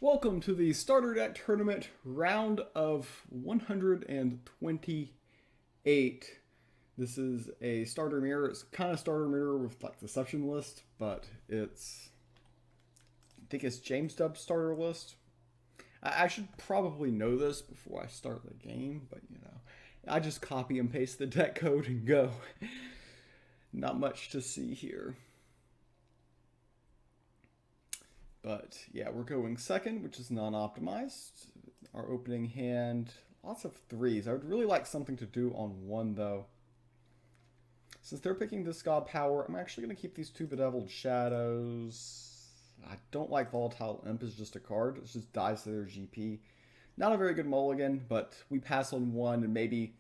Welcome to the Starter Deck Tournament round of 128. This is a starter mirror. It's kind of starter mirror with like deception list, but I think it's Jamesdub Starter list. I should probably know this before I start the game, but I just copy and paste the deck code and go. Not much to see here. But yeah, we're going second, which is non-optimized. Our opening hand, lots of threes. I would really like something to do on one, though. Since they're picking this God Power, I'm actually going to keep these two Bedeviled Shadows. I don't like Volatile Imp as just a card. It just dies to their GP. Not a very good mulligan, but we pass on one and maybe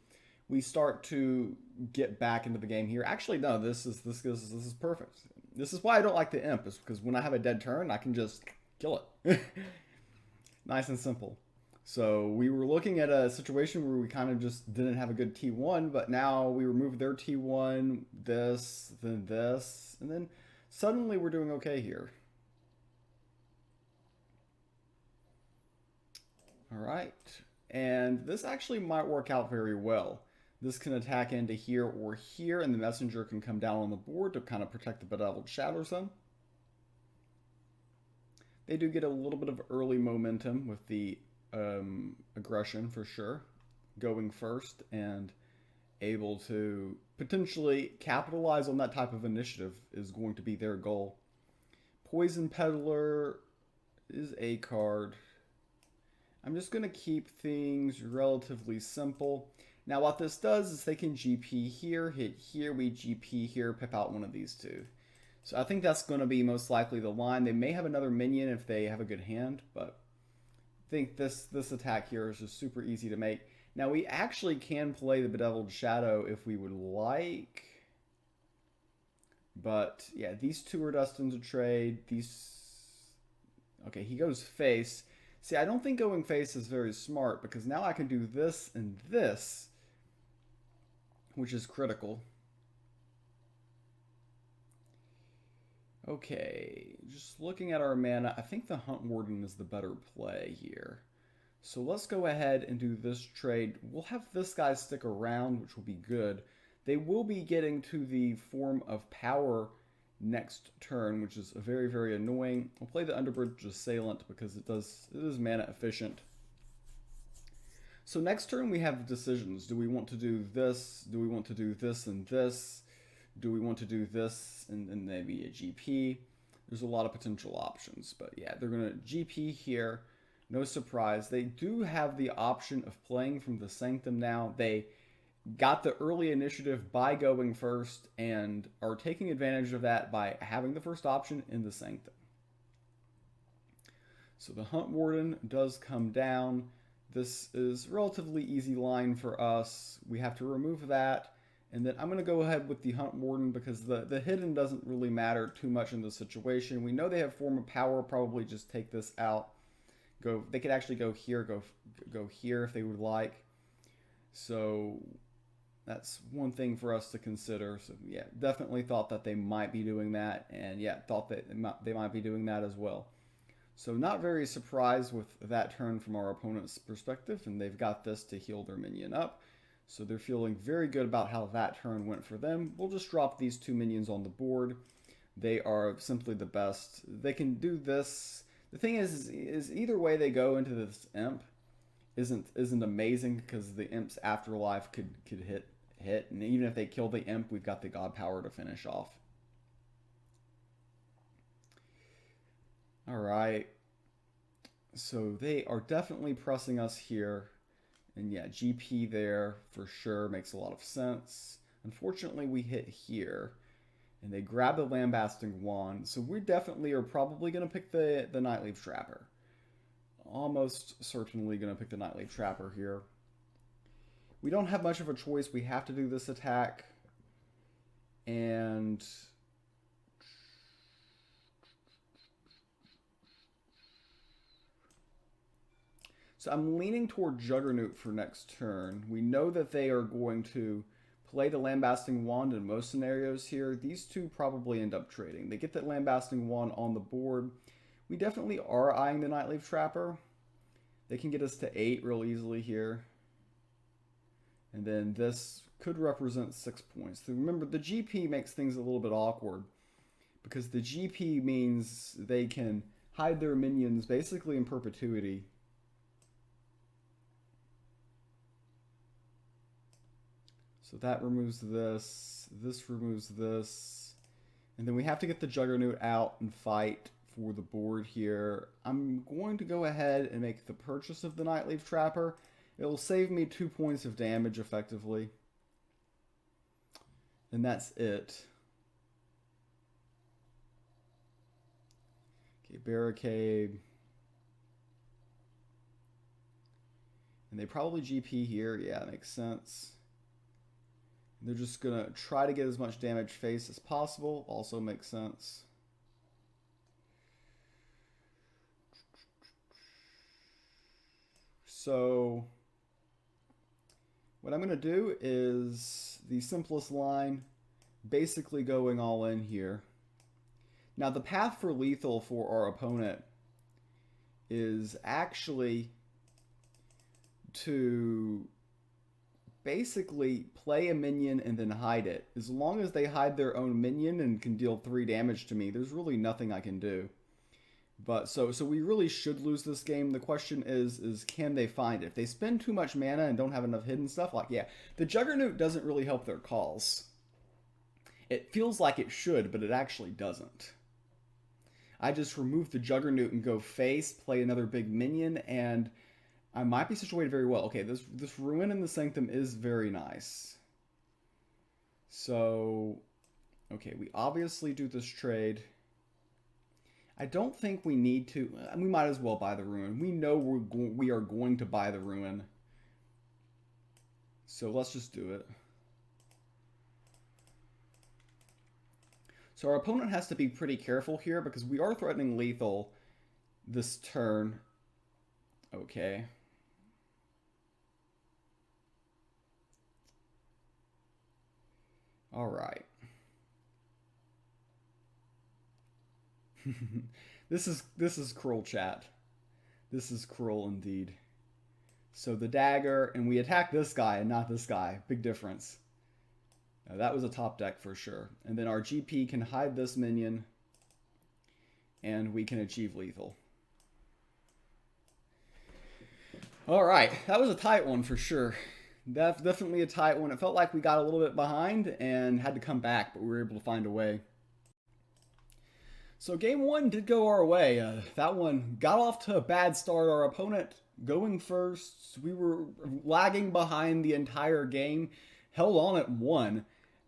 we start to get back into the game here. Actually, no, this is perfect. This is why I don't like the Imp, is because when I have a dead turn, I can just kill it. Nice and simple. So we were looking at a situation where we kind of just didn't have a good T1, but now we removed their T1, this, and then suddenly we're doing okay here. All right. And this actually might work out very well. This can attack into here or here, and the messenger can come down on the board to kind of protect the Bedeviled Shadow Zone. They do get a little bit of early momentum with the aggression for sure, going first and able to potentially capitalize on that type of initiative is going to be their goal. Poison Peddler is a card. I'm just going to keep things relatively simple. Now what this does is they can GP here, hit here, we GP here, pip out one of these two. So I think that's going to be most likely the line. They may have another minion if they have a good hand, but I think this attack here is just super easy to make. Now we actually can play the Bedeviled Shadow if we would like. But yeah, these two are destined to trade. Okay, he goes face. See, I don't think going face is very smart because now I can do this and this, which is critical. Okay, just looking at our mana, I think the Hunt Warden is the better play here. So let's go ahead and do this trade. We'll have this guy stick around, which will be good. They will be getting to the form of power next turn, which is very, very annoying. I'll play the Underbridge Assailant because it is mana efficient. So next turn we have decisions. Do we want to do this? Do we want to do this and this? Do we want to do this and maybe a GP? There's a lot of potential options, but yeah, they're going to GP here. No surprise. They do have the option of playing from the Sanctum now. They got the early initiative by going first and are taking advantage of that by having the first option in the Sanctum. So the Hunt Warden does come down. This is relatively easy line for us. We have to remove that. And then I'm going to go ahead with the Hunt Warden because the hidden doesn't really matter too much in this situation. We know they have Form of Power, probably just take this out. They could actually go here, go here if they would like. So that's one thing for us to consider. So yeah, definitely thought that they might be doing that, and yeah, thought that they might be doing that as well. So not very surprised with that turn from our opponent's perspective, and they've got this to heal their minion up. So they're feeling very good about how that turn went for them. We'll just drop these two minions on the board. They are simply the best. They can do this. The thing is either way they go into this imp isn't amazing because the imp's afterlife could hit, and even if they kill the imp, we've got the God Power to finish off. All right. So they are definitely pressing us here. And yeah, GP there for sure makes a lot of sense. Unfortunately, we hit here. And they grab the Lambasting Wand. So we definitely are probably going to pick the Nightleaf Trapper. Almost certainly going to pick the Nightleaf Trapper here. We don't have much of a choice. We have to do this attack. And so I'm leaning toward Juggernaut for next turn. We know that they are going to play the Lambasting Wand in most scenarios here. These two probably end up trading. They get that Lambasting Wand on the board. We definitely are eyeing the Nightleaf Trapper. They can get us to 8 real easily here. And then this could represent 6 points. So remember, the GP makes things a little bit awkward because the GP means they can hide their minions basically in perpetuity. So that removes this. This removes this. And then we have to get the Juggernaut out and fight for the board here. I'm going to go ahead and make the purchase of the Nightleaf Trapper. It'll save me 2 points of damage effectively. And that's it. Okay, Barricade. And they probably GP here. Yeah, that makes sense. They're just going to try to get as much damage face as possible. Also makes sense. So what I'm going to do is the simplest line, basically going all in here. Now the path for lethal for our opponent is actually to basically play a minion and then hide it. As long as they hide their own minion and can deal 3 damage to me, there's really nothing I can do. But so we really should lose this game. The question is can they find it? If they spend too much mana and don't have enough hidden stuff, like, yeah, the Juggernaut doesn't really help their cause. It feels like it should, but it actually doesn't. I just remove the Juggernaut and go face, play another big minion, and I might be situated very well. Okay, this Ruin in the Sanctum is very nice. So, okay, we obviously do this trade. I don't think we need to. We might as well buy the Ruin. We know we are going to buy the Ruin. So let's just do it. So our opponent has to be pretty careful here because we are threatening lethal this turn. Okay. All right. This is cruel, chat. This is cruel indeed. So the dagger, and we attack this guy and not this guy. Big difference. Now that was a top deck for sure. And then our GP can hide this minion, and we can achieve lethal. All right, that was a tight one for sure. Definitely a tight one. It felt like we got a little bit behind and had to come back, but we were able to find a way. So game 1 did go our way. That one got off to a bad start. Our opponent going first. We were lagging behind the entire game. Held on at 1.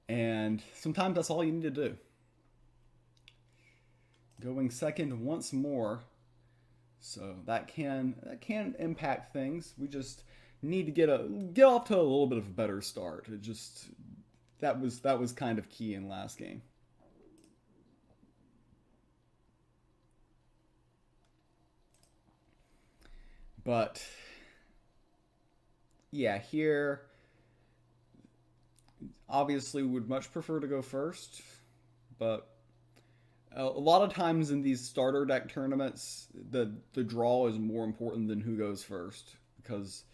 And sometimes that's all you need to do. Going second once more. So that can impact things. We just need to get off to a little bit of a better start. It just that was kind of key in last game. But yeah, here obviously would much prefer to go first, but a lot of times in these starter deck tournaments, the draw is more important than who goes first, because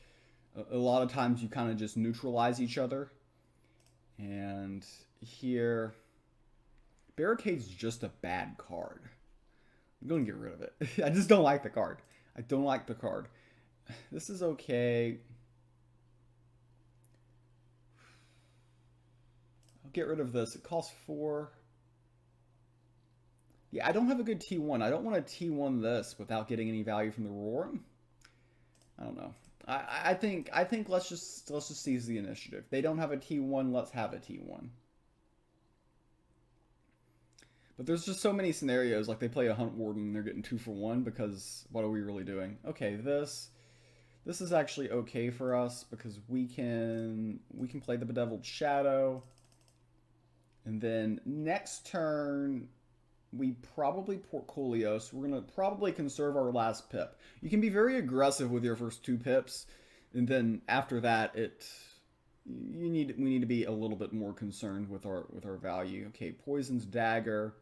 a lot of times you kind of just neutralize each other. And here, Barricade's just a bad card. I'm going to get rid of it. I just don't like the card. I don't like the card. This is okay. I'll get rid of this. It costs 4. Yeah, I don't have a good T1. I don't want to T1 this without getting any value from the roar. I don't know. I think let's just seize the initiative. They don't have a T1. Let's have a T1. But there's just so many scenarios, like they play a Hunt Warden and they're getting 2 for 1 because what are we really doing? Okay, this is actually okay for us because we can play the Bedeviled Shadow. And then next turn, we probably Portfolio, so we're going to probably conserve our last pip. You can be very aggressive with your first 2 pips, and then after that, we need to be a little bit more concerned with our value. Okay, Poison's Dagger.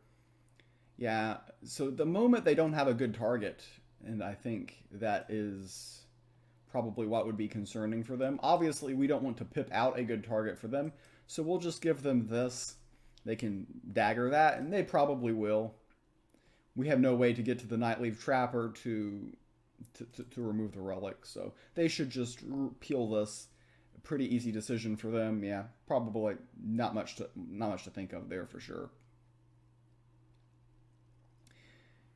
Yeah, so the moment they don't have a good target, and I think that is probably what would be concerning for them. Obviously, we don't want to pip out a good target for them, so we'll just give them this. They can dagger that, and they probably will. We have no way to get to the Nightleaf Trapper to remove the relic, so they should just peel this. A pretty easy decision for them. Yeah, probably not much to think of there for sure.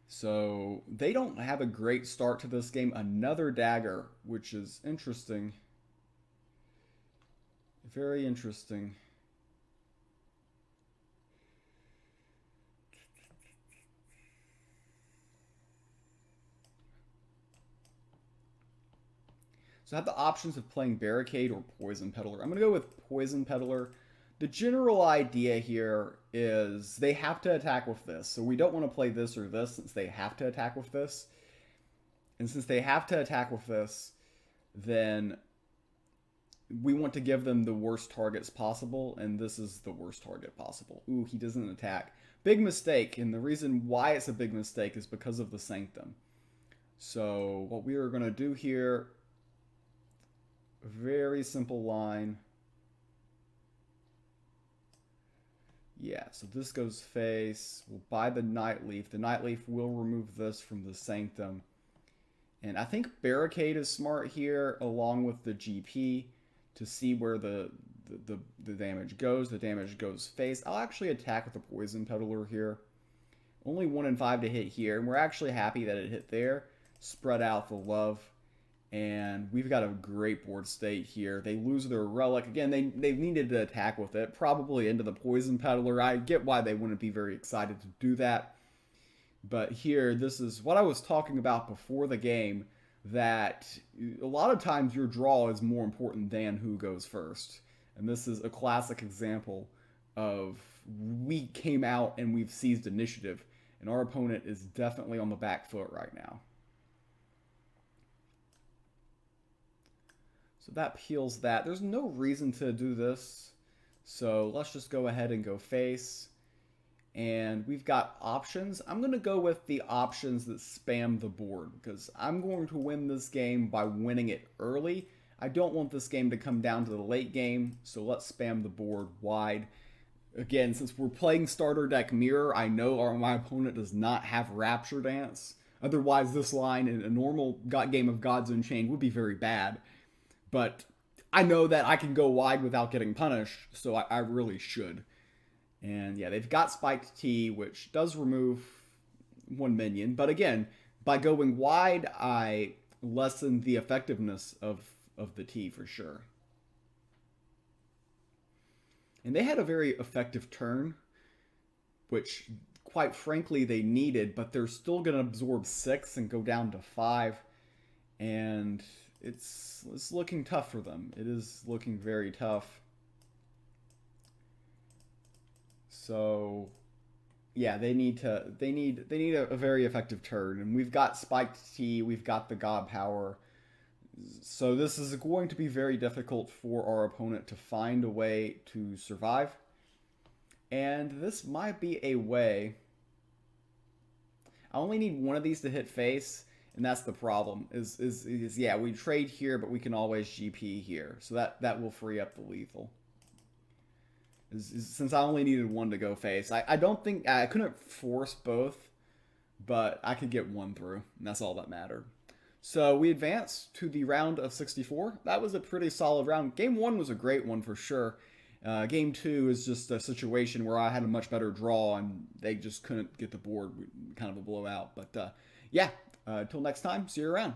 So they don't have a great start to this game. Another dagger, which is interesting. Very interesting. So I have the options of playing Barricade or Poison Peddler. I'm going to go with Poison Peddler. The general idea here is they have to attack with this. So we don't want to play this or this since they have to attack with this. And since they have to attack with this, then we want to give them the worst targets possible, and this is the worst target possible. Ooh, he doesn't attack. Big mistake, and the reason why it's a big mistake is because of the Sanctum. So what we are going to do here, very simple line. Yeah, so this goes face. We'll buy the Nightleaf. The Nightleaf will remove this from the Sanctum. And I think Barricade is smart here, along with the GP, to see where the damage goes. The damage goes face. I'll actually attack with the Poison Peddler here. Only 1 in 5 to hit here, and we're actually happy that it hit there. Spread out the love. And we've got a great board state here. They lose their relic. Again, they needed to attack with it, probably into the Poison Peddler. I get why they wouldn't be very excited to do that. But here, this is what I was talking about before the game, that a lot of times your draw is more important than who goes first. And this is a classic example of we came out and we've seized initiative, and our opponent is definitely on the back foot right now. So that peels that. There's no reason to do this. So let's just go ahead and go face. And we've got options. I'm going to go with the options that spam the board, because I'm going to win this game by winning it early. I don't want this game to come down to the late game, so let's spam the board wide. Again, since we're playing starter deck Mirror, I know my opponent does not have Rapture Dance. Otherwise, this line in a normal game of Gods Unchained would be very bad. But I know that I can go wide without getting punished, so I really should. And yeah, they've got Spiked T, which does remove 1 minion. But again, by going wide, I lessen the effectiveness of the T for sure. And they had a very effective turn, which quite frankly they needed, but they're still going to absorb 6 and go down to 5. And it's looking tough for them. It is looking very tough. So yeah, they need a very effective turn, and we've got Spiked T, we've got the God Power. So this is going to be very difficult for our opponent to find a way to survive. And this might be a way. I only need one of these to hit face, and that's the problem. Yeah, we trade here, but we can always GP here. So that will free up the lethal. Since I only needed one to go face. I don't think I couldn't force both, but I could get one through, and that's all that mattered. So we advanced to the round of 64. That was a pretty solid round. Game 1 was a great one for sure. Game 2 is just a situation where I had a much better draw, and they just couldn't get the board. Kind of a blowout. But yeah, until next time, see you around.